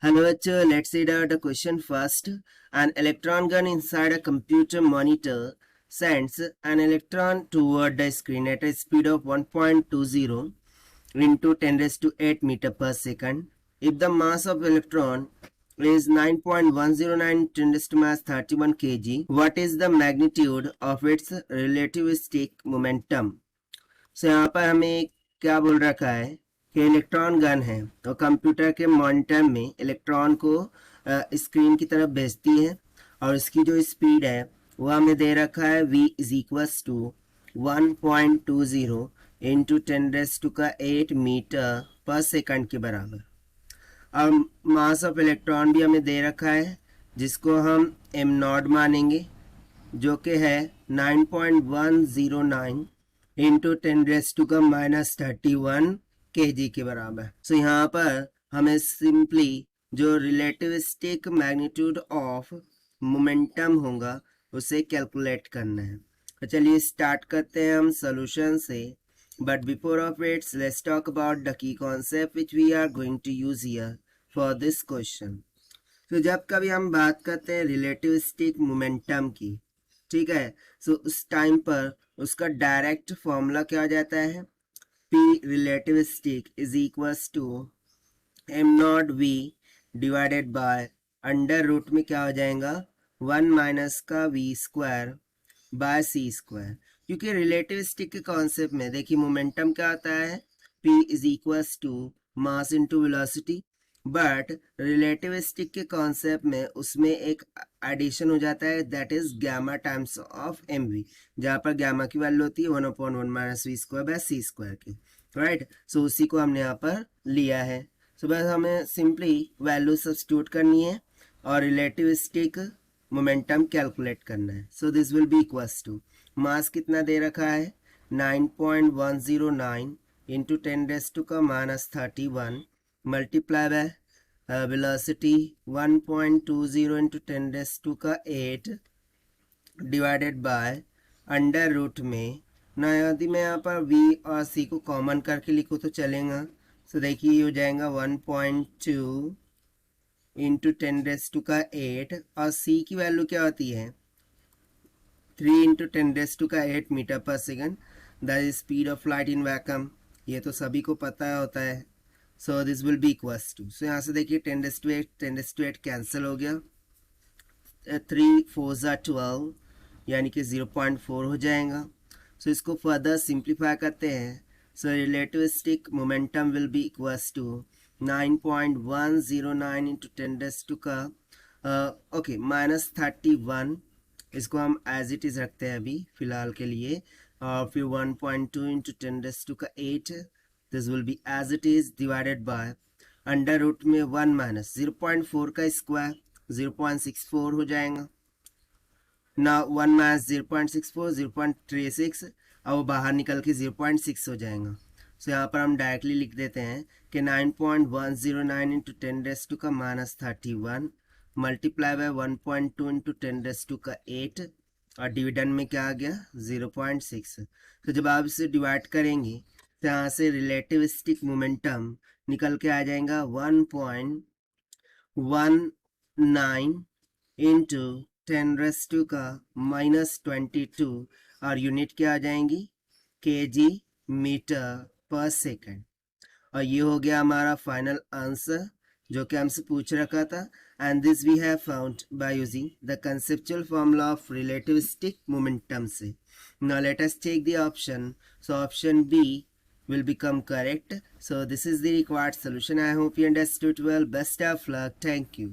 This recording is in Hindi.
Hello, let's read out the question first. An electron gun inside a computer monitor sends an electron toward the screen at a speed of 1.20 into 10 raised to 8 meter per second. If the mass of electron is 9.109 10 raised to mass 31 kg, what is the magnitude of its relativistic momentum? So यहाँ पर हमें क्या बोल रखा है कि इलेक्ट्रॉन गन है और कंप्यूटर के मॉनिटर में इलेक्ट्रॉन को स्क्रीन की तरफ भेजती है और इसकी जो स्पीड है वो हमें दे रखा है v is equals to 1.20 into 10 raise to का 8 मीटर पर सेकंड के बराबर। और मास ऑफ इलेक्ट्रॉन भी हमें दे रखा है जिसको हम m नॉट मानेंगे जो कि है 9.109 इंटू 10 रेज़ टू का -31 kg के बराबर। सो यहाँ पर हमें सिंपली जो रिलेटिविस्टिक मैग्नीट्यूड ऑफ मोमेंटम होगा उसे कैलकुलेट करना है। तो चलिए स्टार्ट करते हैं हम सॉल्यूशन से। But before of its let's talk about the key concept which we are going to use here for this question. तो जब कभी हम बात करते हैं रिलेटिविस्टिक मोमेंटम की, ठीक है, सो उस टाइम पर उसका डायरेक्ट फॉर्मूला क्या हो जाता है, P relativistic is equals to m naught v divided by under root में क्या हो जाएगा 1 माइनस का v square by c square. क्योंकि रिलेटिविस्टिक के कॉन्सेप्ट में देखिए मोमेंटम क्या आता है, P is equals to mass into velocity, but relativistic के कॉन्सेप्ट में उसमें एक एडिशन हो जाता है that is gamma times of m v, जहाँ पर गैमा की वैल्यू होती है 1/1 minus v square by C square की, राइट। सो उसी को हमने यहाँ पर लिया है। सो बस हमें सिंपली वैल्यू सब्स्टिट्यूट करनी है और रिलेटिविस्टिक मोमेंटम कैलकुलेट करना है। So this will be equals to mass कितना दे रखा है 9.109 इंटू 10 रेज़ टू का -31 multiply by velocity 1.20 into 10 raise to का 8 डिवाइडेड बाय अंडर रूट में ना, यदि मैं यहाँ पर v और c को कॉमन करके लिखूँ तो चलेगा। सो देखिए ये हो जाएगा 1.2 इंटू 10 रेज़ टू का 8 और c की वैल्यू क्या होती है 3 इंटू 10 रेज़ टू का 8 metre per second, that is speed of light in vacuum. ये तो सभी को पता होता है। So this will be equals to, so यहाँ से देखिए 10 raise to 8 10 raise to 8 cancel हो गया, 3 4 ज़ा 12 यानी कि 0.4 हो जाएगा। सो इसको फर्दर सिंप्लीफाई करते हैं। So relativistic momentum will be equals to 9.109 into 10 raise to का ओके -31, इसको हम एज इट इज़ रखते हैं अभी फिलहाल के लिए, और फिर 1.2 इंटू 10 रेज़ टू का 8, this will be as it is divided by under root में 1 माइनस 0.4 का स्क्वायर 0.64 हो जाएगा ना, 1 माइनस 0.64 0.36, और वो बाहर निकल के 0.6 हो जाएगा। सो यहाँ पर हम डायरेक्टली लिख देते हैं कि 9.109 इंटू 10 रेज़ टू का -31 multiply by 1.2 into 10 raise to का 8 और डिविडेंड में क्या आ गया 0.6। तो जब आप इसे डिवाइड करेंगे तो यहाँ से रिलेटिविस्टिक मोमेंटम निकल के आ जाएगा 1.19 इंटू 10 रेज़ टू का -22 और यूनिट क्या आ जाएंगी kg मीटर पर सेकंड। और ये हो गया हमारा फाइनल आंसर जो कि हमसे पूछ रखा था, and this we have found by using the conceptual formula of relativistic momentum से। Now let us take the option. So option B will become correct. So this is the required solution. I hope you understood well. Best of luck. Thank you.